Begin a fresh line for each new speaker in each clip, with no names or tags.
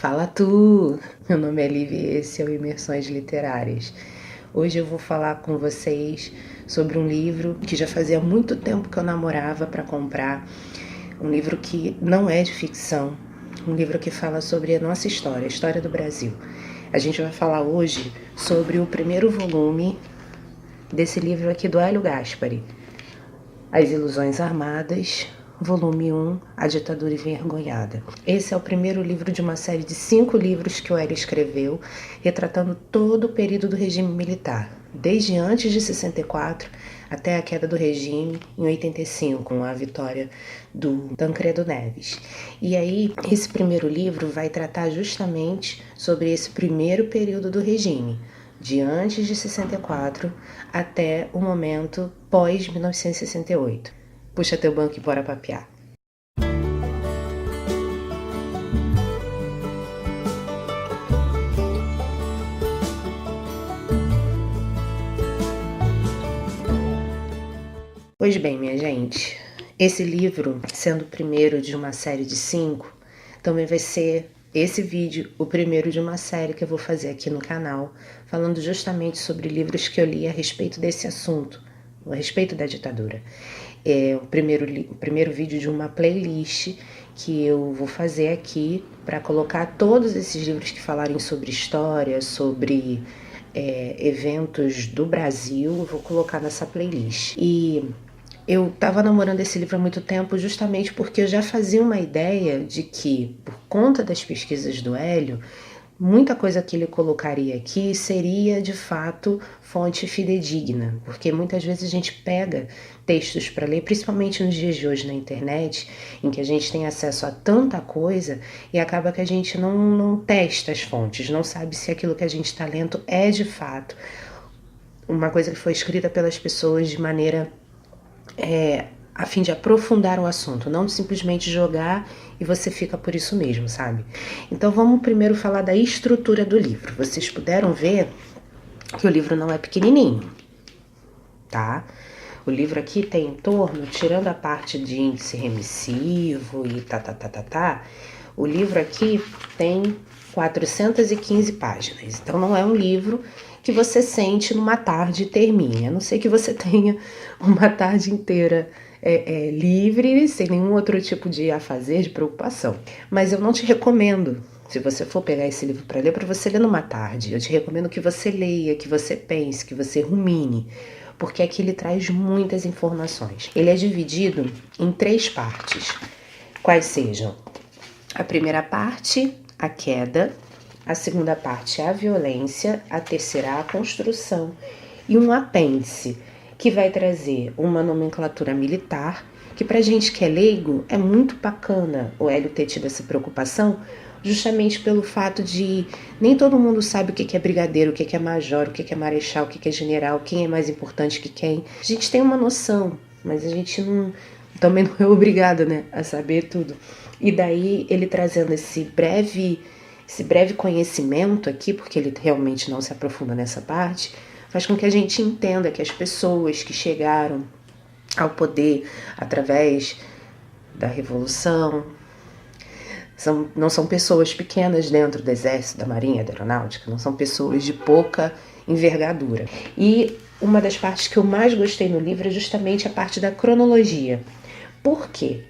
Fala tu! Meu nome é Lívia e esse é o Imersões Literárias. Hoje eu vou falar com vocês sobre um livro que já fazia muito tempo que eu namorava para comprar. Um livro que não é de ficção, um livro que fala sobre a nossa história, a história do Brasil. A gente vai falar hoje sobre o primeiro volume desse livro aqui do Hélio Gaspari, As Ilusões Armadas, volume 1, A Ditadura Envergonhada. Esse é o primeiro livro de uma série de 5 livros que o Hélio escreveu, retratando todo o período do regime militar, desde antes de 64 até a queda do regime em 85, com a vitória do Tancredo Neves. E aí, esse primeiro livro vai tratar justamente sobre esse primeiro período do regime, de antes de 64 até o momento pós-1968. Puxa teu banco e bora papear. Pois bem, minha gente, esse livro, sendo o primeiro de uma série de 5, também vai ser esse vídeo o primeiro de uma série que eu vou fazer aqui no canal, falando justamente sobre livros que eu li a respeito desse assunto, a respeito da ditadura. É o primeiro vídeo de uma playlist que eu vou fazer aqui para colocar todos esses livros que falarem sobre história, sobre eventos do Brasil, eu vou colocar nessa playlist. E eu estava namorando esse livro há muito tempo justamente porque eu já fazia uma ideia de que, por conta das pesquisas do Hélio, muita coisa que ele colocaria aqui seria, de fato, fonte fidedigna, porque muitas vezes a gente pega textos para ler, principalmente nos dias de hoje na internet, em que a gente tem acesso a tanta coisa e acaba que a gente não testa as fontes, não sabe se aquilo que a gente está lendo é, de fato, uma coisa que foi escrita pelas pessoas de maneira a fim de aprofundar o assunto, não simplesmente jogar e você fica por isso mesmo, sabe? Então vamos primeiro falar da estrutura do livro. Vocês puderam ver que o livro não é pequenininho, tá? O livro aqui tem em torno, tirando a parte de índice remissivo e o livro aqui tem 415 páginas. Então não é um livro que você sente numa tarde e termine, a não ser que você tenha uma tarde inteira livre, sem nenhum outro tipo de afazer, de preocupação. Mas eu não te recomendo, se você for pegar esse livro para você ler numa tarde. Eu te recomendo que você leia, que você pense, que você rumine, porque aqui ele traz muitas informações. Ele é dividido em 3 partes, quais sejam: a primeira parte, a queda; a segunda parte, a violência; a terceira, a construção; e um apêndice, que vai trazer uma nomenclatura militar, que pra gente que é leigo é muito bacana o Hélio ter tido essa preocupação, justamente pelo fato de nem todo mundo sabe o que é brigadeiro, o que é major, o que é marechal, o que é general, quem é mais importante que quem. A gente tem uma noção, mas a gente também não é obrigado, né, a saber tudo. E daí ele trazendo esse breve conhecimento aqui, porque ele realmente não se aprofunda nessa parte, faz com que a gente entenda que as pessoas que chegaram ao poder através da Revolução não são pessoas pequenas dentro do Exército, da Marinha, da Aeronáutica, não são pessoas de pouca envergadura. E uma das partes que eu mais gostei no livro é justamente a parte da cronologia. Por quê?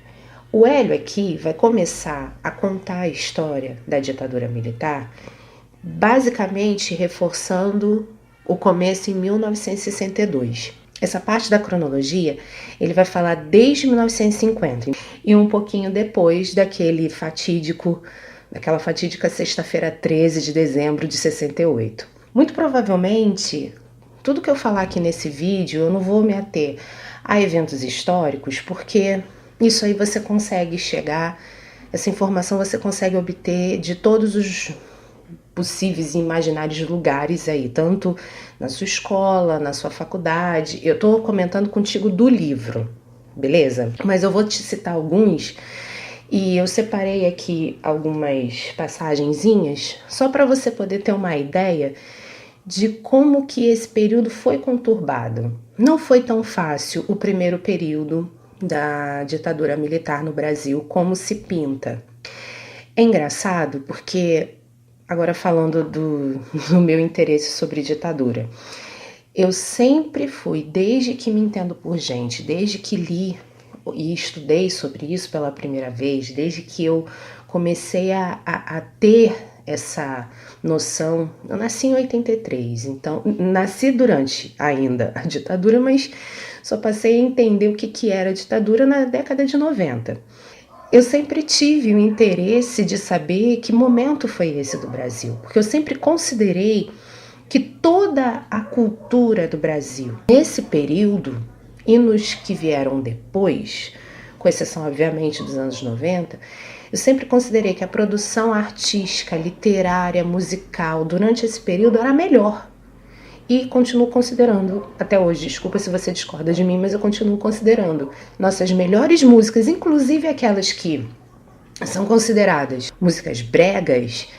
O Hélio aqui vai começar a contar a história da ditadura militar, basicamente reforçando o começo em 1962. Essa parte da cronologia, ele vai falar desde 1950 e um pouquinho depois daquela fatídica sexta-feira 13 de dezembro de 68. Muito provavelmente, tudo que eu falar aqui nesse vídeo, eu não vou me ater a eventos históricos, porque isso aí você consegue chegar, essa informação você consegue obter de todos os possíveis e imaginários lugares aí, tanto na sua escola, na sua faculdade. Eu tô comentando contigo do livro, beleza? Mas eu vou te citar alguns e eu separei aqui algumas passagenzinhas só para você poder ter uma ideia de como que esse período foi conturbado. Não foi tão fácil o primeiro período da ditadura militar no Brasil como se pinta. É engraçado porque, agora falando do meu interesse sobre ditadura, eu sempre fui, desde que me entendo por gente, desde que li e estudei sobre isso pela primeira vez, desde que eu comecei a ter essa noção. Eu nasci em 83, então nasci durante ainda a ditadura, mas só passei a entender o que era a ditadura na década de 90. Eu sempre tive o interesse de saber que momento foi esse do Brasil, porque eu sempre considerei que toda a cultura do Brasil, nesse período, e nos que vieram depois, com exceção, obviamente, dos anos 90, eu sempre considerei que a produção artística, literária, musical, durante esse período era melhor. E continuo considerando, até hoje, desculpa se você discorda de mim, mas eu continuo considerando nossas melhores músicas, inclusive aquelas que são consideradas músicas bregas,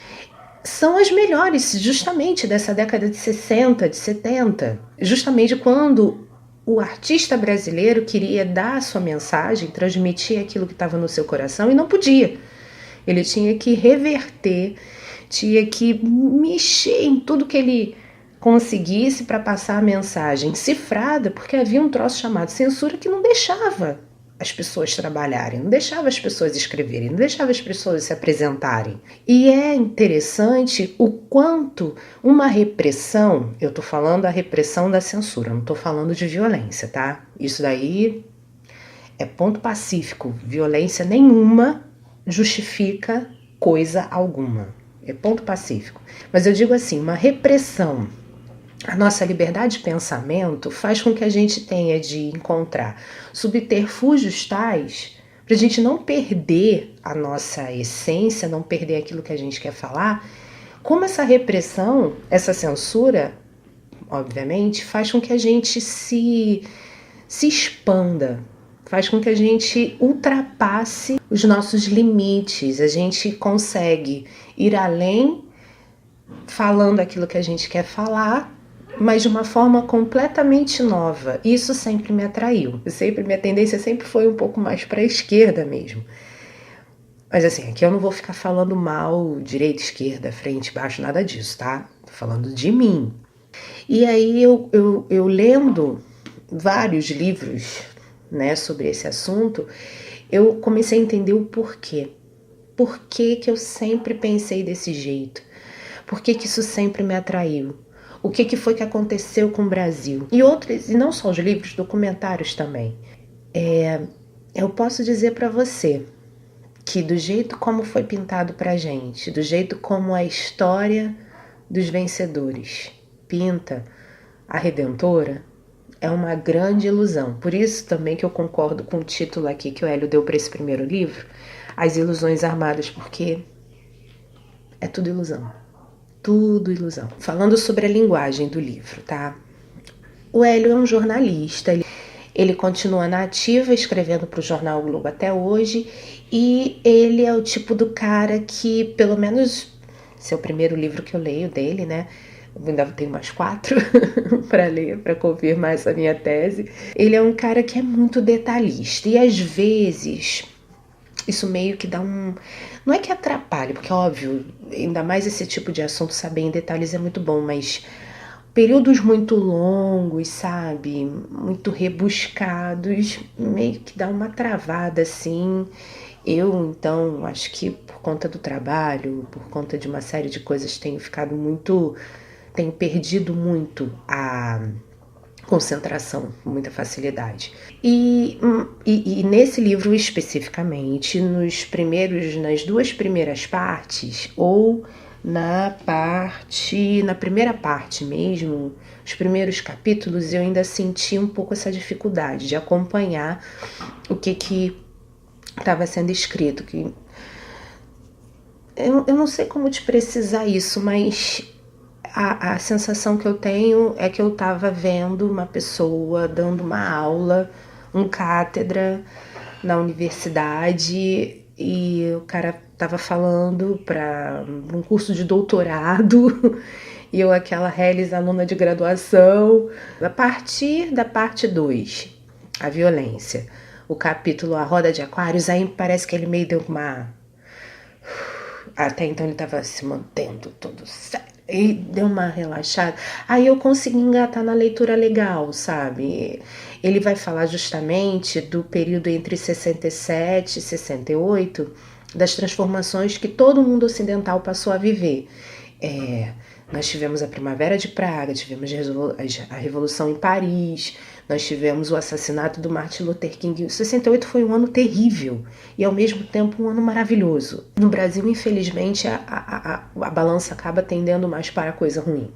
são as melhores justamente dessa década de 60, de 70. Justamente quando o artista brasileiro queria dar a sua mensagem, transmitir aquilo que estava no seu coração e não podia. Ele tinha que reverter, tinha que mexer em tudo que ele conseguisse para passar a mensagem cifrada, porque havia um troço chamado censura que não deixava as pessoas trabalharem, não deixava as pessoas escreverem, não deixava as pessoas se apresentarem. E é interessante o quanto uma repressão, eu tô falando a repressão da censura, não tô falando de violência, tá? Isso daí é ponto pacífico, violência nenhuma justifica coisa alguma, é ponto pacífico. Mas eu digo assim, uma repressão, a nossa liberdade de pensamento faz com que a gente tenha de encontrar subterfúgios tais para a gente não perder a nossa essência, não perder aquilo que a gente quer falar. Como essa repressão, essa censura, obviamente, faz com que a gente se expanda, faz com que a gente ultrapasse os nossos limites, a gente consegue ir além falando aquilo que a gente quer falar, mas de uma forma completamente nova. Isso sempre me atraiu. Minha tendência sempre foi um pouco mais para a esquerda mesmo. Mas assim, aqui eu não vou ficar falando mal, direita, esquerda, frente, baixo, nada disso, tá? Tô falando de mim. E aí eu lendo vários livros, né, sobre esse assunto, eu comecei a entender o porquê. Por que eu sempre pensei desse jeito? Por que isso sempre me atraiu? O que foi que aconteceu com o Brasil? E outros, e não só os livros, documentários também. Eu posso dizer para você que do jeito como foi pintado pra gente, do jeito como a história dos vencedores pinta a Redentora, é uma grande ilusão. Por isso também que eu concordo com o título aqui que o Hélio deu para esse primeiro livro, As Ilusões Armadas, porque é tudo ilusão. Tudo ilusão. Falando sobre a linguagem do livro, tá? O Hélio é um jornalista, ele continua na ativa, escrevendo para o jornal o Globo até hoje, e ele é o tipo do cara que, pelo menos, esse é o primeiro livro que eu leio dele, né? Eu ainda tenho mais 4 para ler, para confirmar essa minha tese. Ele é um cara que é muito detalhista, e às vezes isso meio que dá um... Não é que atrapalhe, porque óbvio, ainda mais esse tipo de assunto, saber em detalhes é muito bom, mas períodos muito longos, sabe? Muito rebuscados, meio que dá uma travada, assim. Eu, então, acho que por conta do trabalho, por conta de uma série de coisas, tenho perdido muito a concentração, com muita facilidade. E nesse livro especificamente, nas 2 primeiras partes, ou na primeira parte mesmo, os primeiros capítulos, eu ainda senti um pouco essa dificuldade de acompanhar o que estava sendo escrito. Eu não sei como te precisar isso, mas a sensação que eu tenho é que eu estava vendo uma pessoa dando uma aula, cátedra na universidade, e o cara estava falando para um curso de doutorado, e eu, aquela reles aluna de graduação. A partir da parte 2, a violência, o capítulo A Roda de Aquários, aí parece que ele meio deu uma Até então ele estava se mantendo todo sério. E deu uma relaxada. Aí eu consegui engatar na leitura legal, sabe? Ele vai falar justamente do período entre 67 e 68, das transformações que todo mundo ocidental passou a viver. Nós tivemos a Primavera de Praga, tivemos a Revolução em Paris, nós tivemos o assassinato do Martin Luther King. 68 foi um ano terrível e, ao mesmo tempo, um ano maravilhoso. No Brasil, infelizmente, a balança acaba tendendo mais para a coisa ruim,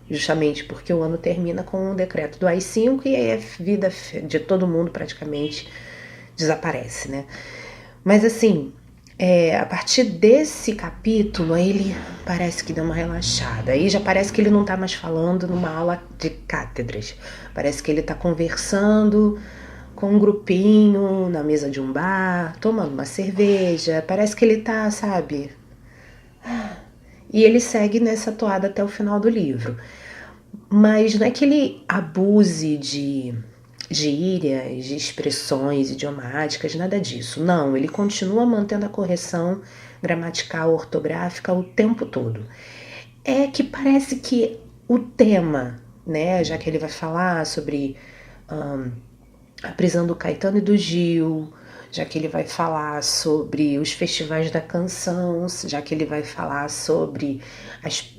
justamente porque o ano termina com o decreto do AI-5 e aí a vida de todo mundo praticamente desaparece, né? Mas, assim, a partir desse capítulo, ele parece que deu uma relaxada. Aí já parece que ele não está mais falando numa aula de cátedras. Parece que ele está conversando com um grupinho na mesa de um bar, tomando uma cerveja. Parece que ele está, sabe? E ele segue nessa toada até o final do livro. Mas não é que ele abuse de gírias, de expressões idiomáticas, nada disso. Não, ele continua mantendo a correção gramatical, ortográfica o tempo todo. É que parece que o tema, né, já que ele vai falar sobre a prisão do Caetano e do Gil, já que ele vai falar sobre os festivais da canção, já que ele vai falar sobre as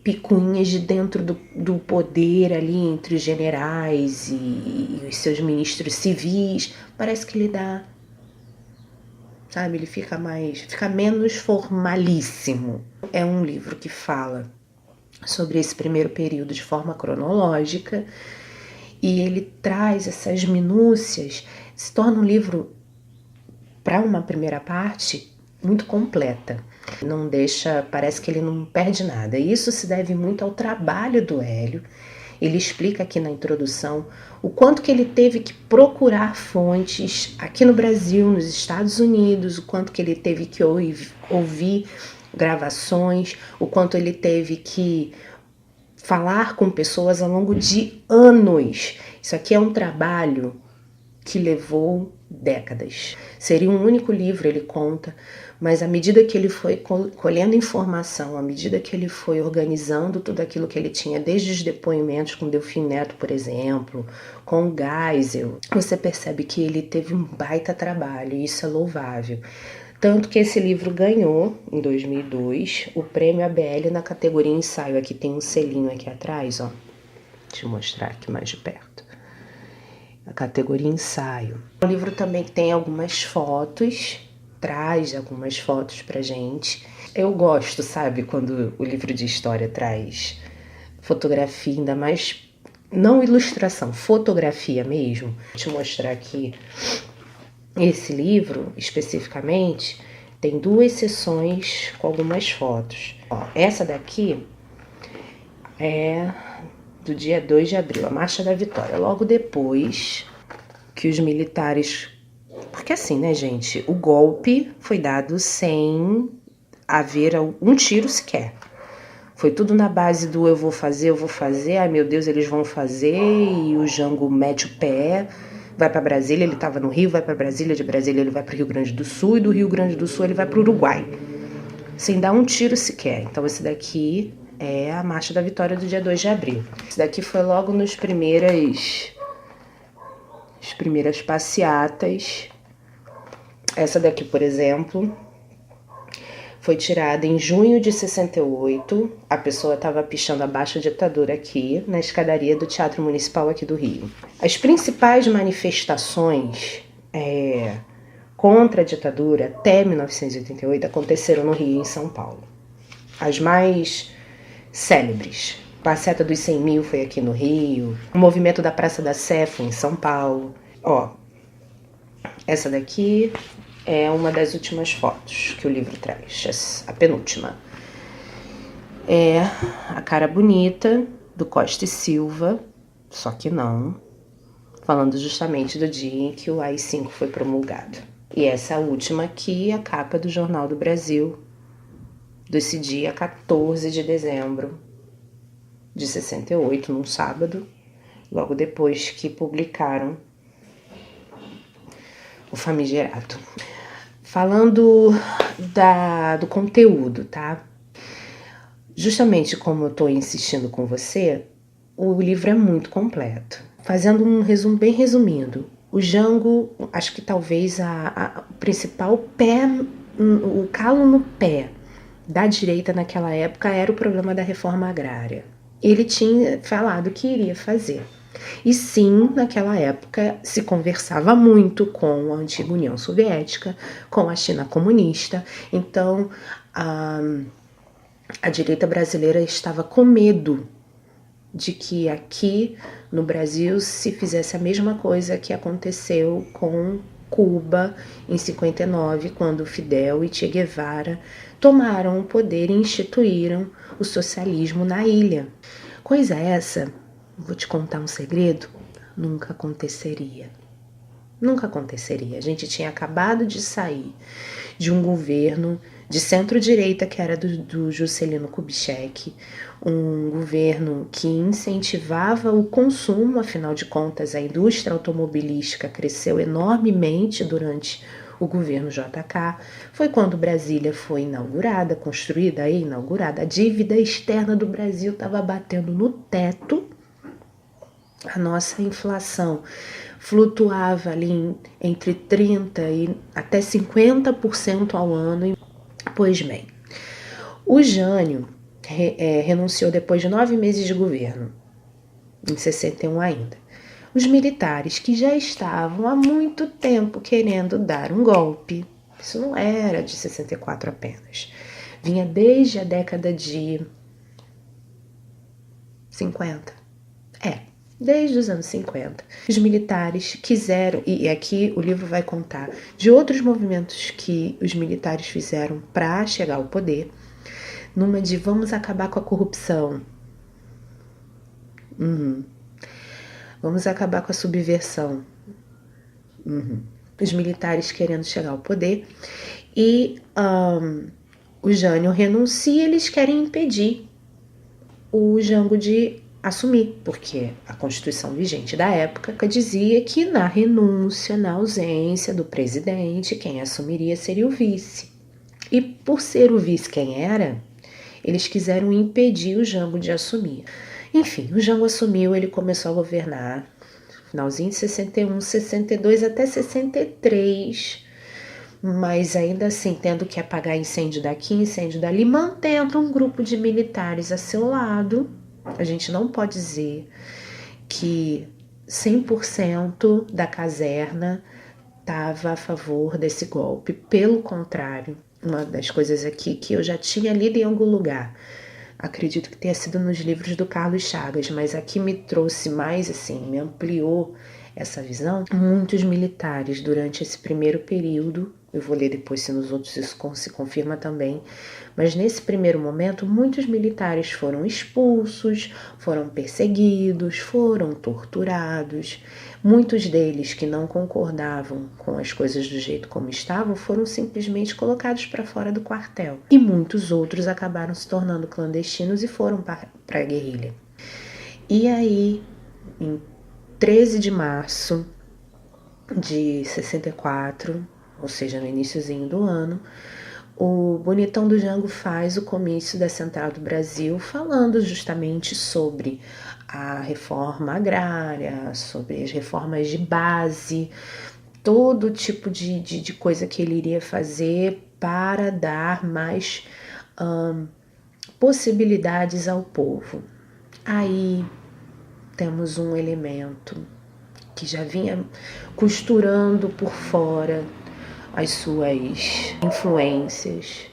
picuinhas de dentro do poder ali entre os generais e os seus ministros civis, parece que ele dá, sabe, ele fica menos formalíssimo. É um livro que fala sobre esse primeiro período de forma cronológica e ele traz essas minúcias, se torna um livro, para uma primeira parte, muito completa. Não deixa, parece que ele não perde nada. E isso se deve muito ao trabalho do Hélio. Ele explica aqui na introdução o quanto que ele teve que procurar fontes aqui no Brasil, nos Estados Unidos, o quanto que ele teve que ouvir gravações, o quanto ele teve que falar com pessoas ao longo de anos. Isso aqui é um trabalho que levou décadas. Seria um único livro, ele conta, mas à medida que ele foi colhendo informação, à medida que ele foi organizando tudo aquilo que ele tinha, desde os depoimentos com Delfim Neto, por exemplo, com o Geisel, você percebe que ele teve um baita trabalho, e isso é louvável. Tanto que esse livro ganhou, em 2002, o prêmio ABL na categoria ensaio. Aqui tem um selinho aqui atrás, ó. Deixa eu mostrar aqui mais de perto. A categoria ensaio. O livro também tem algumas fotos, traz algumas fotos pra gente. Eu gosto, sabe, quando o livro de história traz fotografia, ainda mais, não ilustração, fotografia mesmo. Vou te mostrar aqui. Esse livro, especificamente, tem 2 seções com algumas fotos. Ó, essa daqui é do dia 2 de abril, a Marcha da Vitória. Logo depois que os militares... Porque assim, né, gente? O golpe foi dado sem haver um tiro sequer. Foi tudo na base do eu vou fazer, ai meu Deus, eles vão fazer, e o Jango mete o pé, vai para Brasília, ele estava no Rio, vai para Brasília, de Brasília ele vai para o Rio Grande do Sul, e do Rio Grande do Sul ele vai para o Uruguai, sem dar um tiro sequer. Então esse daqui é a Marcha da Vitória do dia 2 de abril. Esse daqui foi logo as primeiras passeatas. Essa daqui, por exemplo, foi tirada em junho de 68. A pessoa estava pichando abaixo a ditadura aqui, na escadaria do Teatro Municipal aqui do Rio. As principais manifestações contra a ditadura até 1988 aconteceram no Rio e em São Paulo. As mais célebres. A Passeata dos 100 mil foi aqui no Rio. O movimento da Praça da Sé foi em São Paulo. Ó, essa daqui é uma das últimas fotos que o livro traz, a penúltima. É a cara bonita do Costa e Silva, só que não, falando justamente do dia em que o AI-5 foi promulgado. E essa última aqui é a capa do Jornal do Brasil, desse dia 14 de dezembro de 68, num sábado, logo depois que publicaram o famigerado. falando do conteúdo, tá? Justamente como eu tô insistindo com você, o livro é muito completo. Fazendo um resumo bem resumido, o Jango, acho que talvez o principal o calo no pé da direita naquela época era o problema da reforma agrária. Ele tinha falado que iria fazer. E sim, naquela época se conversava muito com a antiga União Soviética, com a China comunista. Então, a direita brasileira estava com medo de que aqui no Brasil se fizesse a mesma coisa que aconteceu com Cuba em 59, quando Fidel e Che Guevara tomaram o poder e instituíram o socialismo na ilha. Coisa essa, vou te contar um segredo, nunca aconteceria. Nunca aconteceria. A gente tinha acabado de sair de um governo de centro-direita, que era do Juscelino Kubitschek, um governo que incentivava o consumo, afinal de contas, a indústria automobilística cresceu enormemente durante o governo JK. Foi quando Brasília foi inaugurada, construída e inaugurada. A dívida externa do Brasil estava batendo no teto. A nossa inflação flutuava ali entre 30% e até 50% ao ano. Pois bem, o Jânio renunciou depois de 9 meses de governo, em 61 ainda. Os militares que já estavam há muito tempo querendo dar um golpe, isso não era de 64 apenas, vinha desde a década de 50. Desde os anos 50. Os militares quiseram, e aqui o livro vai contar de outros movimentos que os militares fizeram para chegar ao poder, numa de vamos acabar com a corrupção. Vamos acabar com a subversão. Os militares querendo chegar ao poder. E o Jânio renuncia, eles querem impedir o Jango de assumir, porque a Constituição vigente da época dizia que na renúncia, na ausência do presidente, quem assumiria seria o vice. E por ser o vice quem era, eles quiseram impedir o Jango de assumir. Enfim, o Jango assumiu, ele começou a governar, finalzinho de 61, 62 até 63, mas ainda assim tendo que apagar incêndio daqui, incêndio dali, mantendo um grupo de militares a seu lado. A gente não pode dizer que 100% da caserna estava a favor desse golpe. Pelo contrário, uma das coisas aqui que eu já tinha lido em algum lugar, acredito que tenha sido nos livros do Carlos Chagas, mas aqui me trouxe mais, assim, me ampliou essa visão. Muitos militares, durante esse primeiro período, eu vou ler depois se nos outros isso se confirma também, mas nesse primeiro momento, muitos militares foram expulsos, foram perseguidos, foram torturados. Muitos deles que não concordavam com as coisas do jeito como estavam foram simplesmente colocados para fora do quartel. E muitos outros acabaram se tornando clandestinos e foram para a guerrilha. E aí, em 13 de março de 64, ou seja, no iniciozinho do ano, o Bonitão do Jango faz o comício da Central do Brasil falando justamente sobre a reforma agrária, sobre as reformas de base, todo tipo de coisa que ele iria fazer para dar mais possibilidades ao povo. Aí temos um elemento que já vinha costurando por fora as suas influências,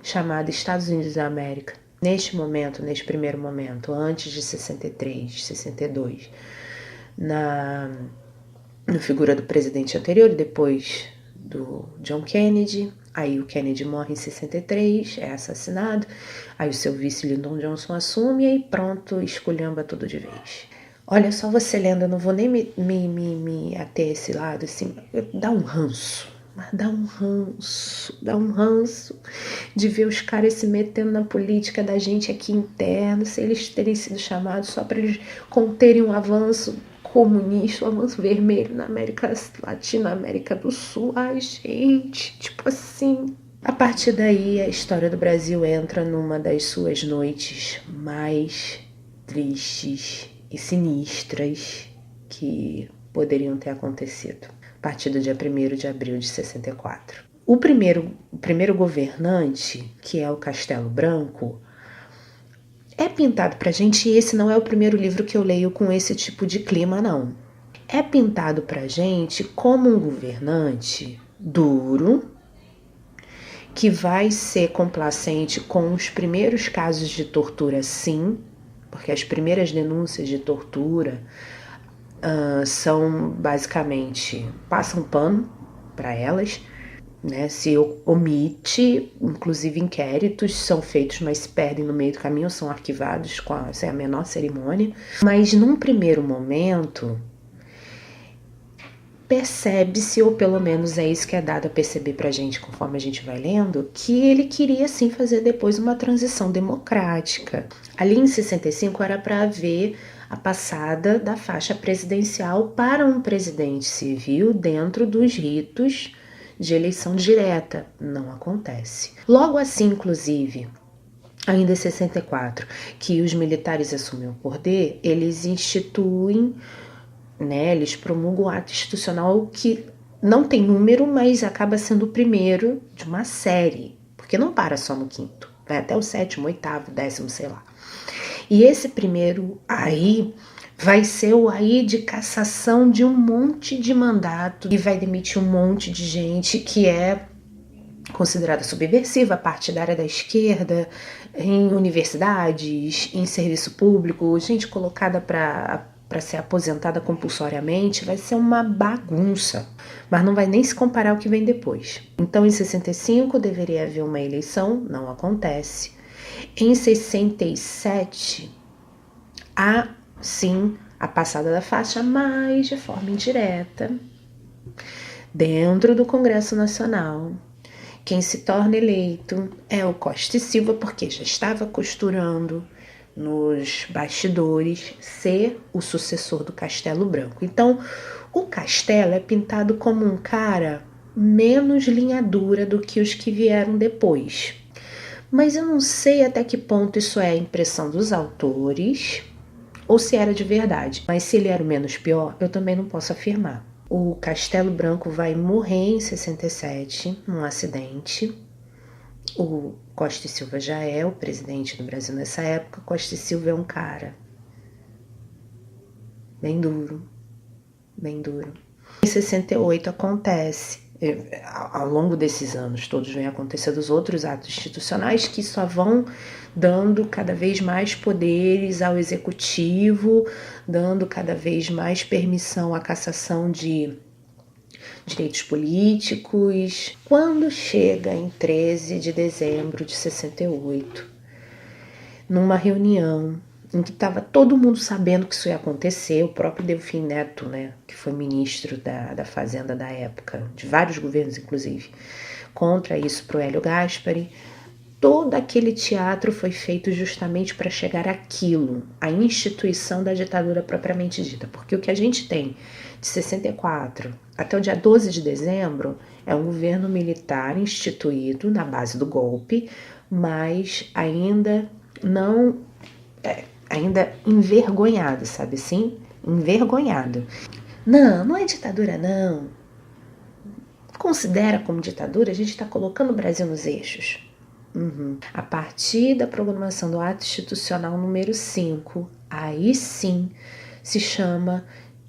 chamado Estados Unidos da América. Neste momento, neste primeiro momento, antes de 63, 62, na figura do presidente anterior e depois do John Kennedy. Aí o Kennedy morre em 63, é assassinado. Aí o seu vice Lyndon Johnson assume e aí pronto, esculhamba tudo de vez. Olha, só você lendo, eu não vou nem me ater a esse lado, assim, dá um ranço. Dá um ranço de ver os caras se metendo na política da gente aqui interna, se eles terem sido chamados só para eles conterem um avanço comunista, o avanço vermelho na América Latina, América do Sul. Ai, gente, tipo assim. A partir daí, a história do Brasil entra numa das suas noites mais tristes e sinistras que poderiam ter acontecido. A partir do dia 1º de abril de 64. O primeiro governante, que é o Castelo Branco, é pintado pra gente, e esse não é o primeiro livro que eu leio com esse tipo de clima, não. É pintado pra gente como um governante duro, que vai ser complacente com os primeiros casos de tortura, sim, porque as primeiras denúncias de tortura são basicamente, passam pano para elas, né? Se omite, inclusive inquéritos são feitos, mas se perdem no meio do caminho, são arquivados sem a menor cerimônia. Mas num primeiro momento, percebe-se, ou pelo menos é isso que é dado a perceber pra gente conforme a gente vai lendo, que ele queria sim fazer depois uma transição democrática. Ali em 65 era para haver a passada da faixa presidencial para um presidente civil dentro dos ritos de eleição direta. Não acontece. Logo assim, inclusive, ainda em 64, que os militares assumem o poder, eles instituem, né, eles promulgam um ato institucional que não tem número, mas acaba sendo o primeiro de uma série, porque não para só no 5º, vai até o 7º, 8º, 10º, sei lá. E esse primeiro aí vai ser o aí de cassação de um monte de mandato e vai demitir um monte de gente que é considerada subversiva, partidária da esquerda, em universidades, em serviço público, gente colocada para ser aposentada compulsoriamente. Vai ser uma bagunça, mas não vai nem se comparar ao que vem depois. Então, em 65 deveria haver uma eleição, não acontece. Em 67, há sim a passada da faixa, mas de forma indireta, dentro do Congresso Nacional. Quem se torna eleito é o Costa e Silva, porque já estava costurando nos bastidores ser o sucessor do Castelo Branco. Então, o Castelo é pintado como um cara menos linha dura do que os que vieram depois. Mas eu não sei até que ponto isso é a impressão dos autores ou se era de verdade. Mas se ele era o menos pior, eu também não posso afirmar. O Castelo Branco vai morrer em 67, num acidente. O Costa e Silva já é o presidente do Brasil nessa época. Costa e Silva é um cara bem duro, bem duro. Em 68 acontece, ao longo desses anos todos vem acontecendo os outros atos institucionais que só vão dando cada vez mais poderes ao executivo, dando cada vez mais permissão à cassação de direitos políticos. Quando chega em 13 de dezembro de 68, numa reunião em que estava todo mundo sabendo que isso ia acontecer, o próprio Delfim Neto, né, que foi ministro da Fazenda da época, de vários governos inclusive, contra isso pro Hélio Gaspari, todo aquele teatro foi feito justamente para chegar àquilo, a instituição da ditadura propriamente dita, porque o que a gente tem de 64 até o dia 12 de dezembro é um governo militar instituído na base do golpe, mas ainda não... ainda envergonhado, sabe assim? Envergonhado. Não é ditadura, não. Considera como ditadura, a gente está colocando o Brasil nos eixos. A partir da programação do ato institucional número 5, aí sim se chama,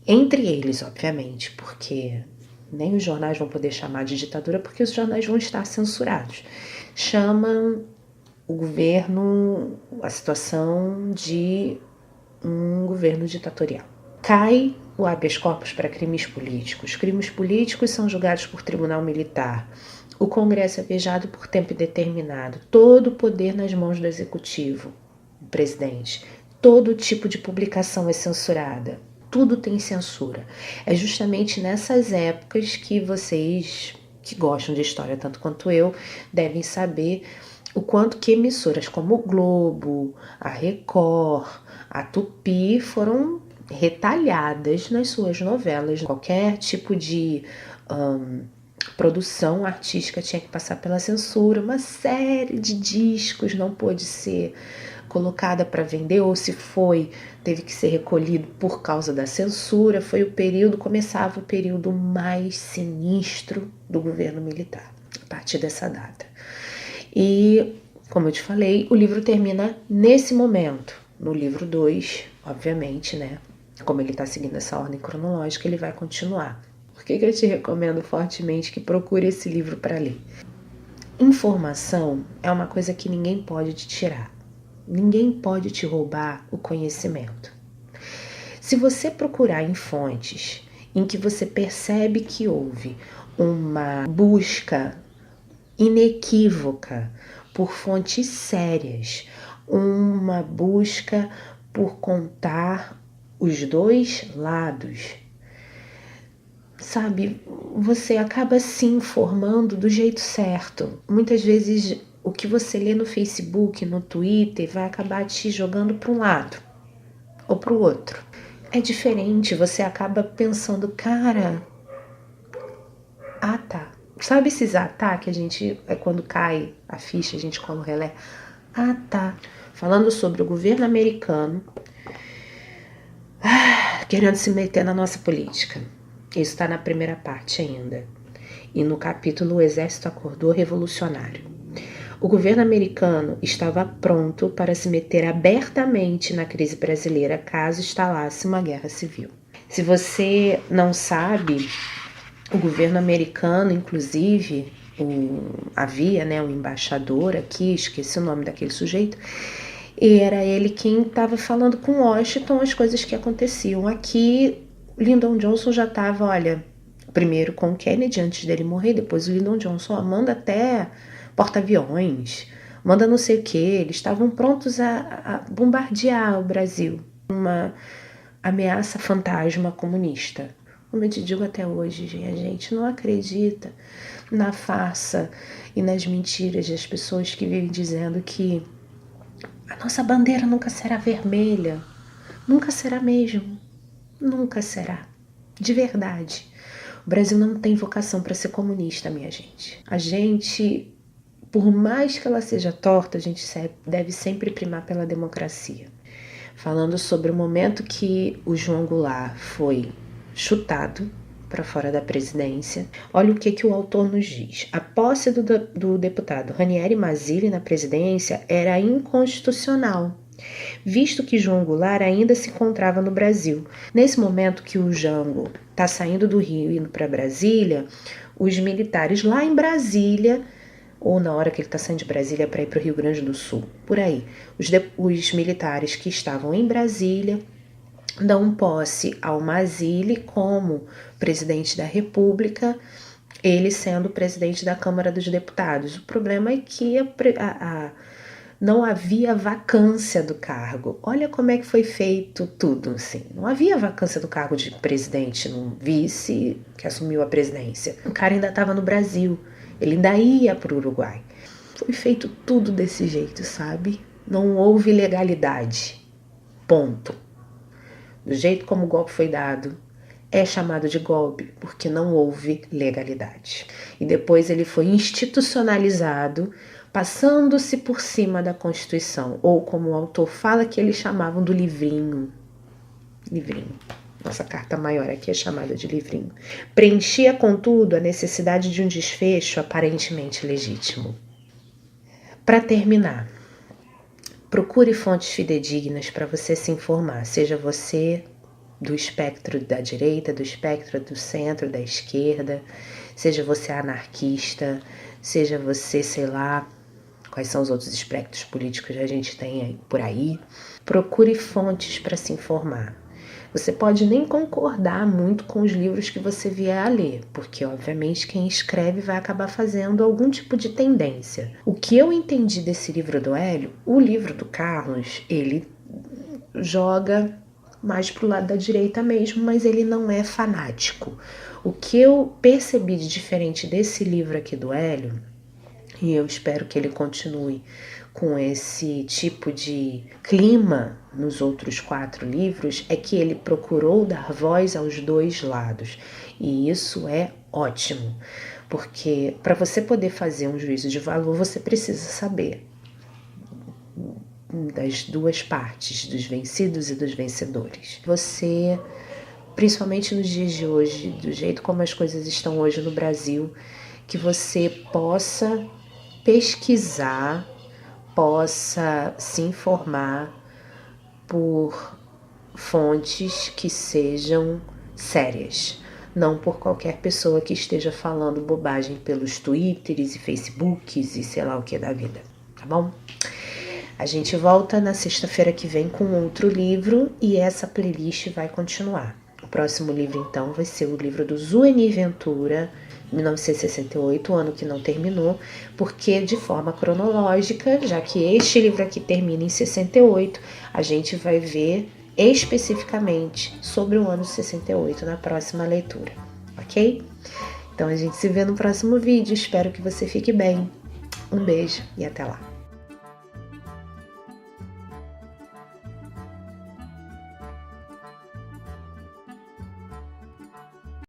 entre eles, obviamente, porque nem os jornais vão poder chamar de ditadura, porque os jornais vão estar censurados. Chamam o governo, a situação de um governo ditatorial. Cai o habeas corpus para crimes políticos. Crimes políticos são julgados por tribunal militar. O Congresso é vigiado por tempo indeterminado. Todo o poder nas mãos do executivo, do presidente. Todo tipo de publicação é censurada. Tudo tem censura. É justamente nessas épocas que vocês, que gostam de história tanto quanto eu, devem saber o quanto que emissoras como o Globo, a Record, a Tupi foram retalhadas nas suas novelas. Qualquer tipo de produção artística tinha que passar pela censura. Uma série de discos não pôde ser colocada para vender, ou se foi, teve que ser recolhido por causa da censura. Começava o período mais sinistro do governo militar, a partir dessa data. E, como eu te falei, o livro termina nesse momento. No livro 2, obviamente, né? Como ele está seguindo essa ordem cronológica, ele vai continuar. Por que eu te recomendo fortemente que procure esse livro para ler? Informação é uma coisa que ninguém pode te tirar. Ninguém pode te roubar o conhecimento. Se você procurar em fontes em que você percebe que houve uma busca inequívoca por fontes sérias, uma busca por contar os dois lados, sabe, você acaba se informando do jeito certo. Muitas vezes o que você lê no Facebook, no Twitter, vai acabar te jogando para um lado ou para o outro. É diferente, você acaba pensando, cara, tá. Sabe esses tá que a gente, quando cai a ficha, a gente cola o relé? Tá. Falando sobre o governo americano querendo se meter na nossa política. Isso está na primeira parte ainda. E no capítulo O Exército Acordou Revolucionário. O governo americano estava pronto para se meter abertamente na crise brasileira caso instalasse uma guerra civil. Se você não sabe, o governo americano, inclusive, havia um embaixador aqui, esqueci o nome daquele sujeito, e era ele quem estava falando com Washington as coisas que aconteciam. Aqui, Lyndon Johnson já estava, primeiro com Kennedy antes dele morrer, depois o Lyndon Johnson manda até porta-aviões, manda não sei o que, eles estavam prontos a bombardear o Brasil. Uma ameaça fantasma comunista. Como eu te digo até hoje, a gente não acredita na farsa e nas mentiras das pessoas que vivem dizendo que a nossa bandeira nunca será vermelha. Nunca será mesmo. Nunca será. De verdade. O Brasil não tem vocação para ser comunista, minha gente. A gente, por mais que ela seja torta, a gente deve sempre primar pela democracia. Falando sobre o momento que o João Goulart foi chutado para fora da presidência, olha o que o autor nos diz. A posse do deputado Ranieri Mazzilli na presidência era inconstitucional, visto que João Goulart ainda se encontrava no Brasil. Nesse momento que o Jango está saindo do Rio e indo para Brasília, os militares lá em Brasília, ou na hora que ele está saindo de Brasília para ir para o Rio Grande do Sul, por aí, os militares que estavam em Brasília dão posse ao Mazzilli como presidente da República, ele sendo presidente da Câmara dos Deputados. O problema é que não havia vacância do cargo. Olha como é que foi feito tudo, assim. Não havia vacância do cargo de presidente, no vice que assumiu a presidência. O cara ainda estava no Brasil, ele ainda ia para o Uruguai. Foi feito tudo desse jeito, sabe? Não houve legalidade. Ponto. Do jeito como o golpe foi dado, é chamado de golpe porque não houve legalidade. E depois ele foi institucionalizado, passando-se por cima da Constituição, ou como o autor fala que eles chamavam do livrinho. Livrinho. Nossa carta maior aqui é chamada de livrinho. Preenchia, contudo, a necessidade de um desfecho aparentemente legítimo. Para terminar, procure fontes fidedignas para você se informar, seja você do espectro da direita, do espectro do centro, da esquerda, seja você anarquista, seja você, sei lá, quais são os outros espectros políticos que a gente tem por aí. Procure fontes para se informar. Você pode nem concordar muito com os livros que você vier a ler, porque, obviamente, quem escreve vai acabar fazendo algum tipo de tendência. O que eu entendi desse livro do Hélio, o livro do Carlos, ele joga mais pro lado da direita mesmo, mas ele não é fanático. O que eu percebi de diferente desse livro aqui do Hélio e eu espero que ele continue com esse tipo de clima nos outros 4 livros, é que ele procurou dar voz aos dois lados. E isso é ótimo, porque para você poder fazer um juízo de valor, você precisa saber das duas partes, dos vencidos e dos vencedores. Você, principalmente nos dias de hoje, do jeito como as coisas estão hoje no Brasil, que você possa pesquisar, possa se informar por fontes que sejam sérias, não por qualquer pessoa que esteja falando bobagem pelos Twitters e Facebooks e sei lá o que da vida, tá bom? A gente volta na sexta-feira que vem com outro livro e essa playlist vai continuar. O próximo livro, então, vai ser o livro do Zueni Ventura, 1968, o ano que não terminou, porque de forma cronológica, já que este livro aqui termina em 68, a gente vai ver especificamente sobre o ano 68 na próxima leitura, ok? Então a gente se vê no próximo vídeo, espero que você fique bem. Um beijo e até lá!